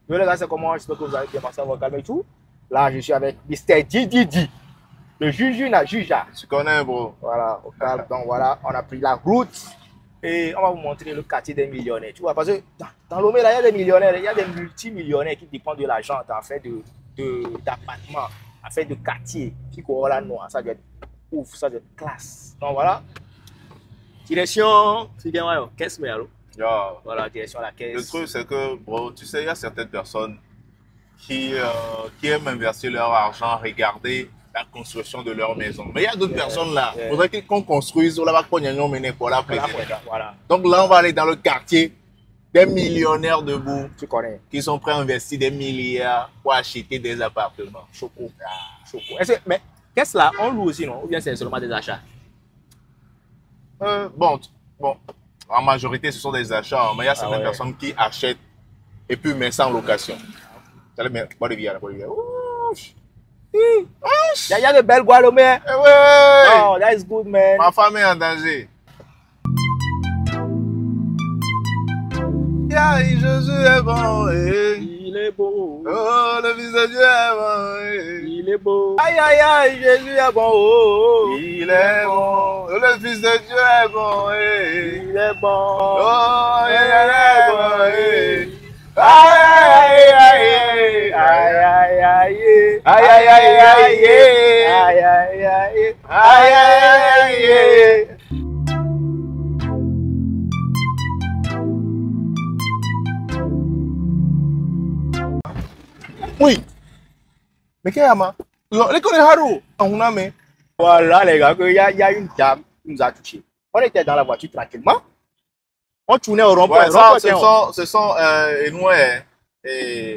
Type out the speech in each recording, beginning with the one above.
Donc les gars, c'est comment? J'espère que vous allez bien passer à vos calmes et tout. Là, je suis avec Mr. Didi, le juge na juja. Tu connais, bro. Voilà, au calme. Donc voilà, on a pris la route et on va vous montrer le quartier des millionnaires. Tu vois, parce que dans Lomé, là, il y a des millionnaires, il y a des multimillionnaires qui dépendent de l'argent en fait d'appartements, en fait de quartier. Puis voilà, non, ça doit être ouf, ça doit être classe. Donc voilà. Direction, qu'est-ce que Yeah. voilà, direction la caisse. Le truc, c'est que, bro, tu sais, il y a certaines personnes qui aiment investir leur argent, regarder la construction de leur maison. Mais il y a d'autres personnes là. Il faudrait qu'on construise là-bas pour la plaisir. Voilà. Donc là, on va aller dans le quartier des millionnaires debout. Tu connais. Qui sont prêts à investir des milliards pour acheter des appartements. Choco. Mais qu'est-ce là? On loue aussi, non? Ou bien c'est seulement des achats? Bon, en majorité, ce sont des achats, mais il y a certaines personnes qui achètent et puis mettent ça en location. Il y a de belles Guadeloupéens. Oh, that's good, man. Ma femme est en danger. Jésus est bon. Il est beau. Oh, le fils de Dieu est bon. Il est beau. Aïe, Jésus est bon. Oh, il est bon. Le fils de Dieu est bon. Il est bon. Oh, il est bon. Oui. Mais qu'est-ce qu'il y a? Les connais on a mis. Voilà les gars, il y a une dame qui nous a touché. On était dans la voiture tranquillement. On tournait au rond-point. Ce sont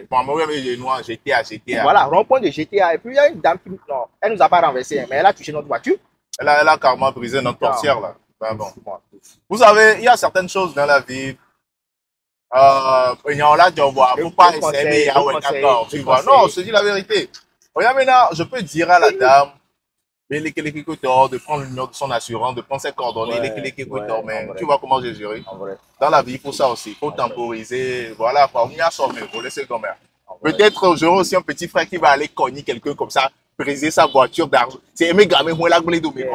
bon, moi, GTA. Voilà, rond-point de GTA. Et puis il y a une dame qui elle nous a pas renversé, mais elle a touché notre voiture. Elle a carrément brisé notre portière là. Ben, bon. Vous savez, il y a certaines choses dans la vie. Faut pas essayer, tu vois. Non, je te dis la vérité. Regarde maintenant, je peux dire à la dame de prendre le numéro de son assurance, de prendre ses coordonnées, mais tu vois comment j'ai géré. Dans la vie, il faut ça aussi. Il faut temporiser. Voilà, quoi. On y a sommé, il faut laisser comme ça. Peut-être j'aurai aussi un petit frère qui va aller cogner quelqu'un comme ça, briser sa voiture d'argent. C'est aimé gamin, moi là,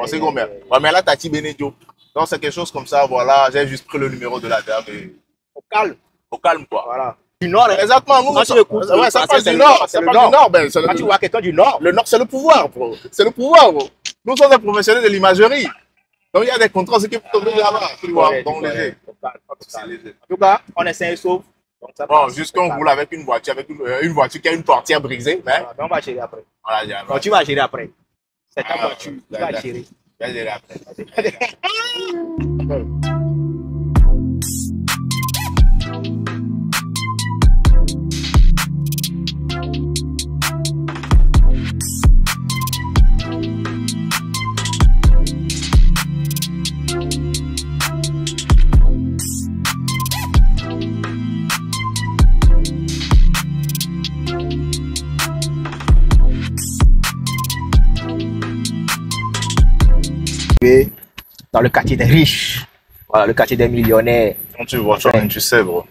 c'est comme ça. Mais là, Tati Benedio. Donc c'est quelque chose comme ça, voilà. J'ai juste pris le numéro de la dame et au calme, quoi. Voilà. Du Nord, exactement. Nous, ça passe du Nord. Ça passe du Nord. Quand tu vois quelqu'un du Nord, le Nord, c'est le pouvoir, bro. C'est le pouvoir, bro. Nous sommes des professionnels de l'imagerie. Donc, il y a des contrats qui peuvent tomber là-bas. Tu vois, donc léger. En tout cas, on essaie sauf. Bon, juste qu'on roule avec une voiture qui a une portière brisée. Mais on va gérer après. Voilà, tu vas gérer après. C'est ta voiture. Tu vas gérer. Je vais gérer après. Dans le quartier des riches, voilà, le quartier des millionnaires. Quand tu vois, tu sais, bro.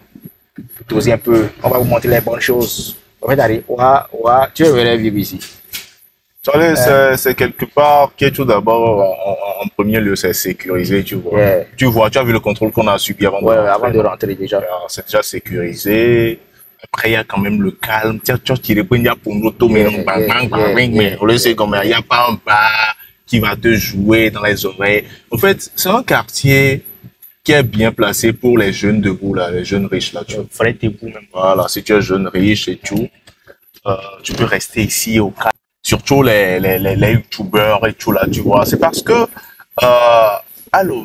Doser un peu, on va vous montrer les bonnes choses. En fait, allez, tu veux vivre ici. C'est quelque part qui est tout d'abord, en premier lieu, c'est sécurisé, tu vois. Tu vois, tu as vu le contrôle qu'on a subi avant de rentrer déjà. C'est déjà sécurisé. Après, il y a quand même le calme. Tu as tiré pour une moto, mais on le sait comme il n'y a pas un bar qui va te jouer dans les oreilles. En fait, c'est un quartier qui est bien placé pour les jeunes debout, là, les jeunes riches, là, tu vois. Même. Voilà, si tu es jeune, riche et tout, tu peux rester ici au calme. Surtout les youtubeurs et tout, là, tu vois. C'est parce que,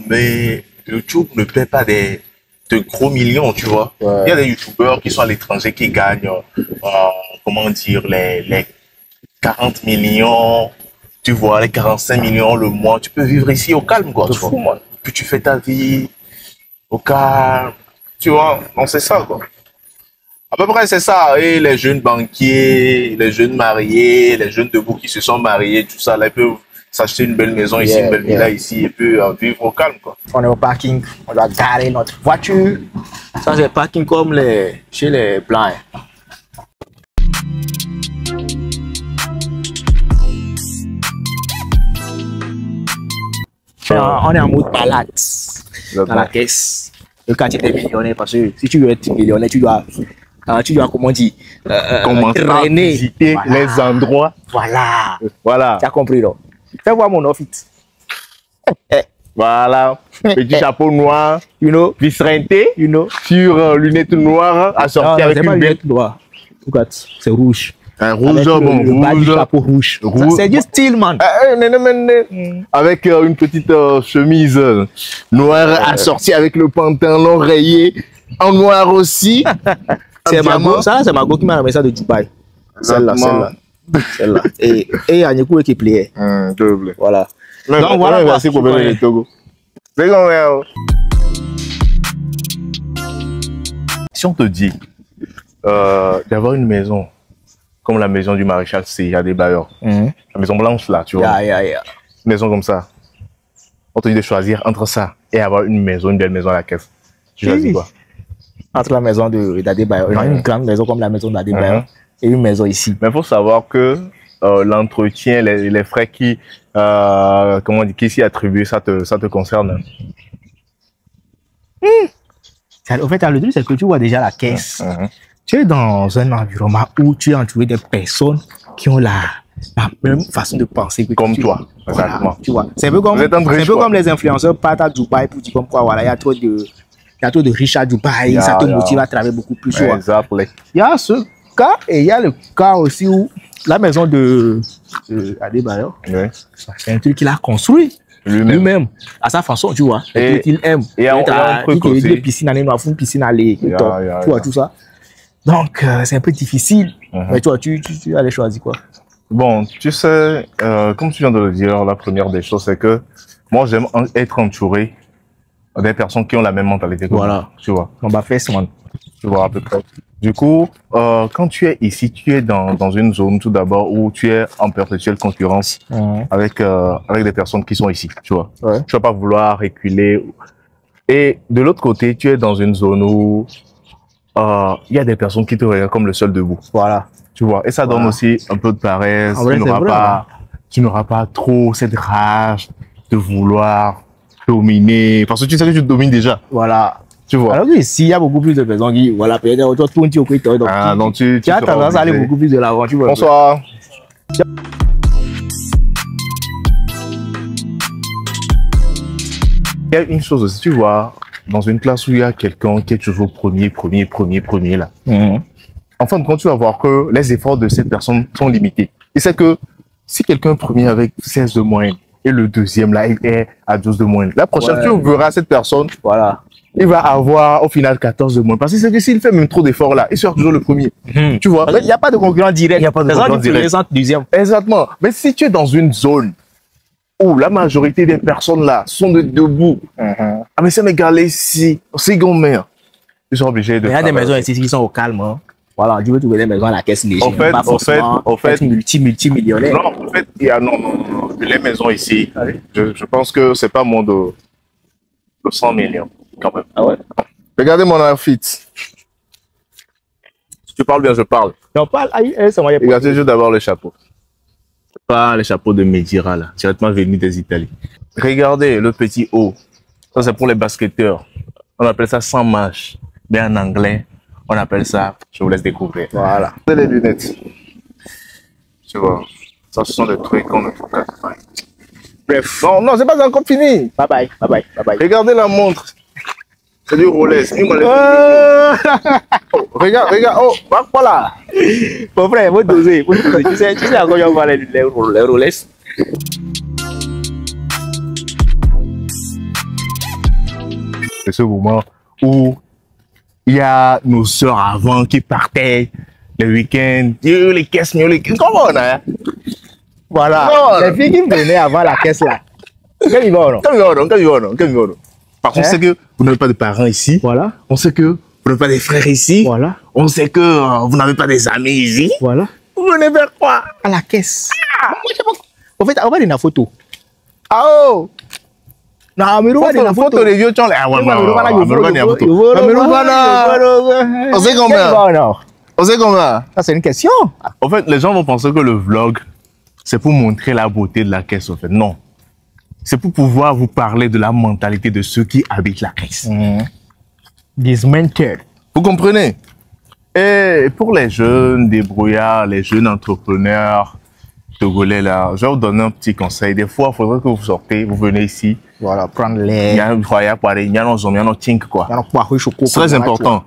mais YouTube ne paie pas de gros millions, tu vois. Il y a des youtubeurs qui sont à l'étranger qui gagnent, comment dire, les 40 millions, tu vois, les 45 millions le mois. Tu peux vivre ici au calme, quoi. Tu vois. Puis tu fais ta vie au calme, tu vois. Non, c'est ça, quoi. À peu près, c'est ça. Et les jeunes banquiers, les jeunes mariés, les jeunes debout qui se sont mariés, tout ça, là, ils peuvent s'acheter une belle maison ici, une belle villa ici, et puis vivre au calme, quoi. On est au parking, on doit garer notre voiture. Ça, c'est le parking comme chez les Blancs. On est en mode balade dans la caisse. Le quartier des millionnaires, parce que si tu veux être millionnaire, tu dois comment dire, commencer à traîner. visiter les endroits. Voilà. Voilà. Tu as compris, non? Fais voir mon outfit. Voilà. Petit chapeau noir, You know? vis renté, You know? sur lunettes noires, assorties avec c'est pas une belle. lunettes noires. Regarde, c'est rouge. Un rouge, Avec bon, le bas du rouge. chapeau rouge. Rouge. C'est du style, man. Avec une petite chemise noire assortie avec le pantalon rayé en noir aussi. C'est diamant. Margot, ça c'est Margot qui m'a ramené ça de Dubaï. Celle-là. Et Agnekou qui pliait. S'il te plaît. Voilà. Donc voilà, merci pour venir de Togo. C'est combien? Si on te dit d'avoir une maison comme la maison du maréchal C à des bailleurs, la maison blanche là, tu vois, une maison comme ça, on te dit de choisir entre ça et avoir une maison, une belle maison à la caisse. Tu choisis quoi? Entre la maison d'Adebayor, une grande maison comme la maison d'Adebayor et une maison ici. Mais il faut savoir que l'entretien, les frais qui s'y attribuent, ça te concerne. En fait, le truc, c'est que tu vois déjà la caisse. Tu es dans un environnement où tu es entouré de personnes qui ont la même façon de penser que Comme tu. toi, Voilà, exactement. tu vois. C'est un peu comme les influenceurs partent à Dubaï pour dire comme quoi, voilà, il y a trop de riches à Dubaï, ça te motive à travailler beaucoup plus. Exactement. Il y a ce cas et il y a le cas aussi où la maison de Adebayor, c'est un truc qu'il a construit lui-même à sa façon, tu vois. Et il aime. Et il y a un truc aussi. Des piscines à Nénois, une piscine à l'eau, tu vois, tout ça. Donc, c'est un peu difficile. Mais toi, tu allais choisir quoi? Bon, tu sais, comme tu viens de le dire, la première des choses, c'est que moi, j'aime être entouré des personnes qui ont la même mentalité que moi. Tu vois. On va faire ça. Tu vois, à peu près. Du coup, quand tu es ici, tu es dans une zone tout d'abord où tu es en perpétuelle concurrence avec des personnes qui sont ici, tu vois. Tu vas pas vouloir reculer. Et de l'autre côté, tu es dans une zone où il y a des personnes qui te regardent comme le seul debout. Voilà. Tu vois. Et ça donne aussi un peu de paresse. Tu n'auras pas trop cette rage de vouloir dominer. Parce que tu sais que tu domines déjà. Voilà. Tu vois. Alors que s'il y a beaucoup plus de personnes qui, voilà, peut-être, toi, donc tu as tendance à aller beaucoup plus de l'avant, tu vois. Bonsoir. Il y a une chose aussi, tu vois, dans une classe où il y a quelqu'un qui est toujours premier là. En fin de compte, tu vas voir que les efforts de cette personne sont limités. Et c'est que si quelqu'un est premier avec 16 de moyenne et le deuxième là est à 12 de moyenne, la prochaine, tu verras cette personne, voilà, il va avoir au final 14 de moyenne. Parce que c'est que s'il fait même trop d'efforts là, il sera toujours le premier. Tu vois, il n'y a pas de concurrent direct. Il n'y a pas de concurrent direct. Deuxième. Exactement. Mais si tu es dans une zone où la majorité des personnes là sont debout, ah mais c'est mes gars ici, c'est gommé. Ils sont obligés de. Il y a des maisons ici qui sont au calme. Hein. Voilà, tu veux trouver des maisons à la caisse légère. En fait, multimillionnaire. Non, en fait, il y a les maisons ici. Je pense que c'est pas moins de 100 millions quand même. Ah ouais. Regardez mon outfit. Si tu parles bien, je parle. Non, parle. Regardez juste d'abord le chapeau. Pas le chapeau de Medira là, directement venu des Italiens. Regardez le petit haut. Ça c'est pour les basketteurs. On appelle ça sans manche. Mais en anglais, on appelle ça, je vous laisse découvrir. Voilà. Les lunettes. Tu vois, ça ce sont des trucs qu'on ne trouve pas. Bref, non, c'est pas encore fini. Bye bye. Regardez la montre. C'est du Rolex. Regarde, oh, voilà. Mon frère, faut doser. Tu sais à quoi on va les Rolex. C'est ce moment où il y a nos soeurs avant qui partaient le week-end. Les caisses, comment on a? Voilà. Les filles qui venaient avant la caisse là. Par contre, on sait que vous n'avez pas de parents ici. Voilà. On sait que vous n'avez pas de frères ici. Voilà. On sait que vous n'avez pas des amis ici. Voilà. Vous venez vers quoi? À la caisse. En fait, on va une photo. Ah oh! Non, mais la photo des vieux tchons. Ah ouais, on sait combien? On sait combien? Ça, c'est une question. En fait, les gens vont penser que le vlog, c'est pour montrer la beauté de la caisse, en fait. Non. c'est pour pouvoir vous parler de la mentalité de ceux qui habitent la Grèce. Dismantled. Vous comprenez? Et pour les jeunes débrouillards, les jeunes entrepreneurs togolais là, je vais vous donner un petit conseil. Des fois, il faudrait que vous sortez, vous venez ici. Voilà, prendre l'air. Il y a un croyant, il y a un zombie, il y a un tink quoi. C'est très important.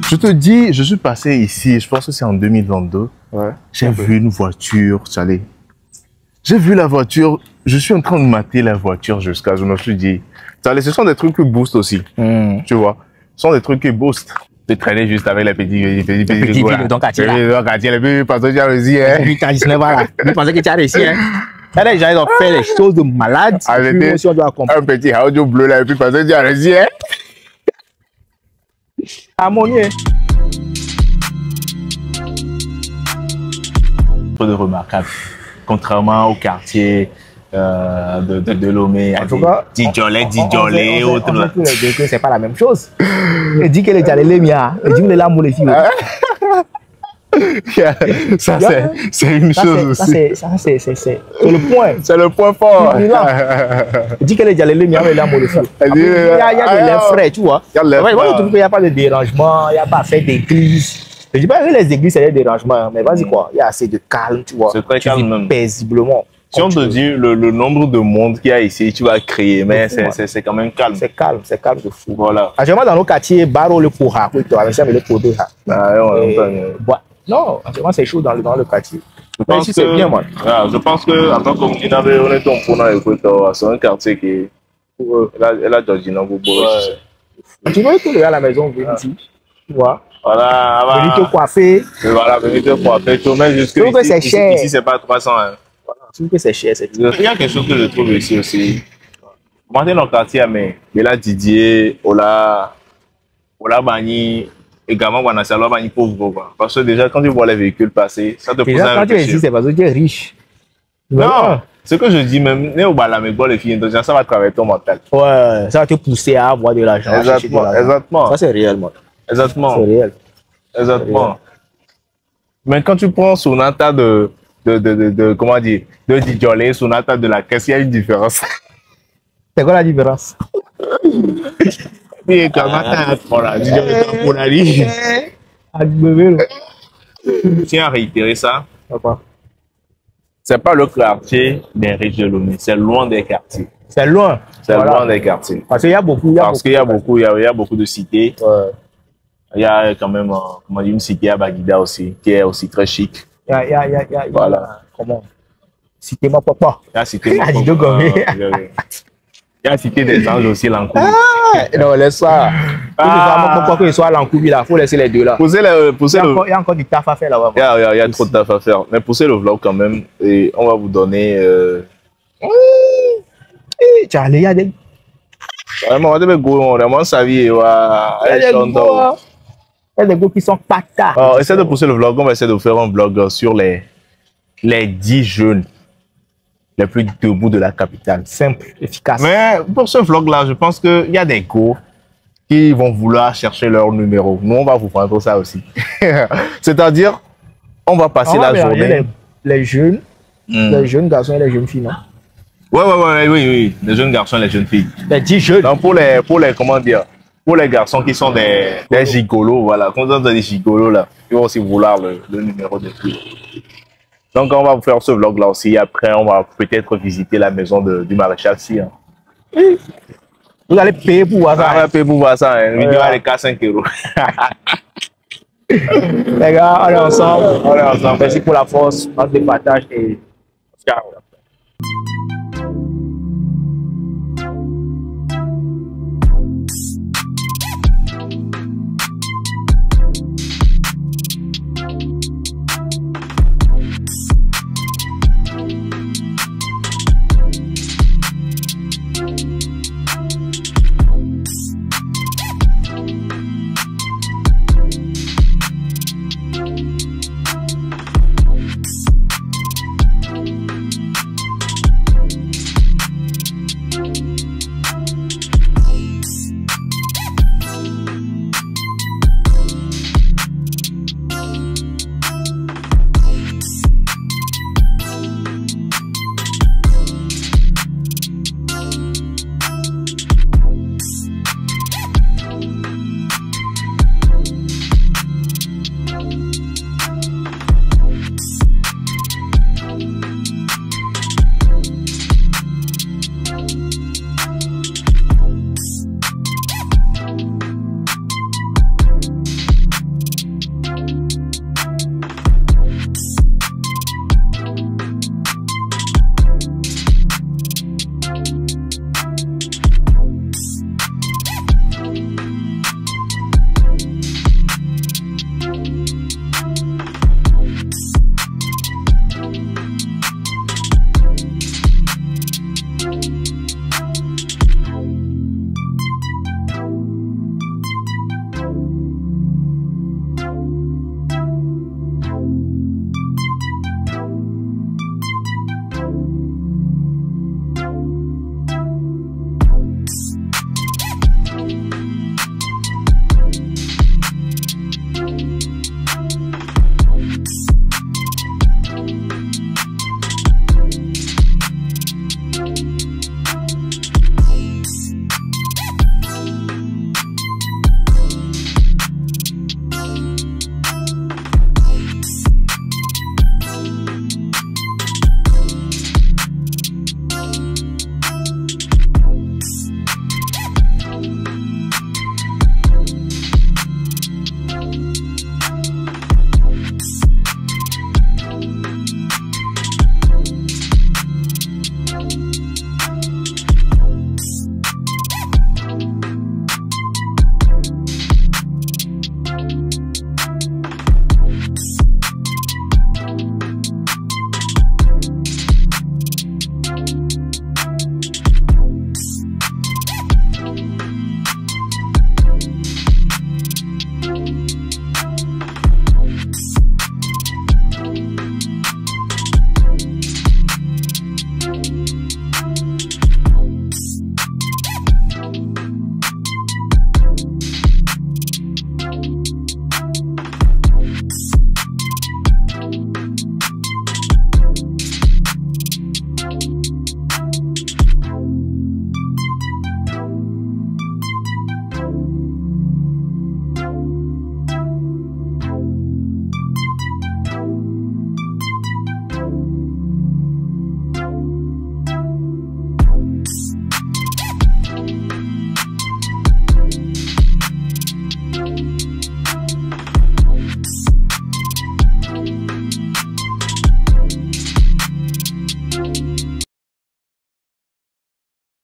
Je te dis, je suis passé ici, je pense que c'est en 2022. Ouais. J'ai vu une voiture, allez. J'ai vu la voiture, je suis en train de mater la voiture jusqu'à, je me suis dit, ce sont des trucs qui boostent aussi, tu vois. Ce sont des trucs qui boostent. De traîner juste avec les petits filles de ton quartier. Les petits parce que tu as réussi, hein. 8 ans, 19 ans, là. Ils pensaient que tu as réussi, hein. Là, les gens, ils ont fait des choses de malades. Aussi, on doit comprendre. Un petit audio bleu, là, et puis parce que tu as réussi, hein. Harmonieux. De remarquable. Contrairement au quartier de Lomé, en tout cas, Didjolé, autres. C'est pas la même chose. Il dit que les Djalélé, il dit que les lames, les filles. Ça, c'est une chose aussi. C'est le point. C'est le point fort. Il dit que les Djalélé, les lames, les filles. Il y a des lèvres frais, tu vois. Il n'y a pas de dérangement, il n'y a pas fait d'église. Je dis pas que les églises, c'est des dérangements, mais vas-y quoi, il y a assez de calme, tu vois. C'est très calme même. Paisiblement. Si on te dit le nombre de monde qu'il y a ici, tu vas créer, mais c'est quand même calme. C'est calme de fou. Voilà. Actuellement, dans nos quartiers, Baro le Koura, le Kodé. Non, actuellement, c'est chaud dans le quartier. Mais ici, c'est bien, moi. Je pense que, en tant que Communauté, on est pour c'est un quartier qui est. Là, Georgina, vous tu vois que à la maison, ici, tu vois. Voilà, venir te coiffer. Voilà, venir te coiffer. Tu mets jusque ici, c'est pas 300. Hein. Voilà, tu que c'est cher. Il y a quelque chose que je trouve ici aussi. Moi, dans le quartier, mais là, Didier, Ola Bani, également, Wanasalo Bani pauvre. Parce que déjà, quand tu vois les véhicules passer, ça te pose un quand tu es ici, c'est parce que tu es riche. Non, ce que je dis même, les filles, ça va travailler ton mental. Ouais, ça va te pousser à avoir de l'argent. Exactement. Ça, c'est réel, moi. Exactement. C'est réel. Exactement. Mais quand tu prends Sonata comment dire, de Didjolé, Sonata de la caisse, il y a une différence. C'est quoi la différence? Je tiens à réitérer ça. C'est pas le quartier des riches de Lomé, c'est loin des quartiers. C'est loin. C'est loin des quartiers. Parce qu'il y a beaucoup. Il y a beaucoup de cités. Ouais. Il y a quand même une cité à Bagida aussi, qui est aussi très chic. Voilà. Comment? Cité ma papa. Il y a cité ma papa. Il y a cité des anges aussi, Lancoubi. Non, laisse ça. Pourquoi qu'il soit à Lancoubi là, il faut laisser les deux là. Il y a encore du taf à faire là-bas. Il y a trop de taf à faire. Mais poussez le vlog quand même et on va vous donner. Il y a des. Vraiment, on vraiment savoir. Il y a des gars qui sont patas. Essaie de pousser le vlog. On va essayer de faire un vlog sur les 10 jeunes les plus debout de la capitale. Simple, efficace. Mais pour ce vlog-là, je pense qu'il y a des gars qui vont vouloir chercher leur numéro. Nous, on va vous prendre ça aussi. C'est-à-dire, on va passer la journée. Les jeunes garçons et les jeunes filles, non? Oui. Les jeunes garçons et les jeunes filles. Les 10 jeunes. Donc, pour les comment dire, pour les garçons qui sont des gigolos, voilà, quand on dit des gigolos là, ils vont aussi vouloir le numéro de filles. Donc, on va vous faire ce vlog-là aussi. Après, on va peut-être visiter la maison du maréchal si. Hein. Vous allez payer pour voir ça. On va payer pour voir ça. Une vidéo à 5 €. Les gars, on est ensemble. Merci pour la force, notre partage et ciao.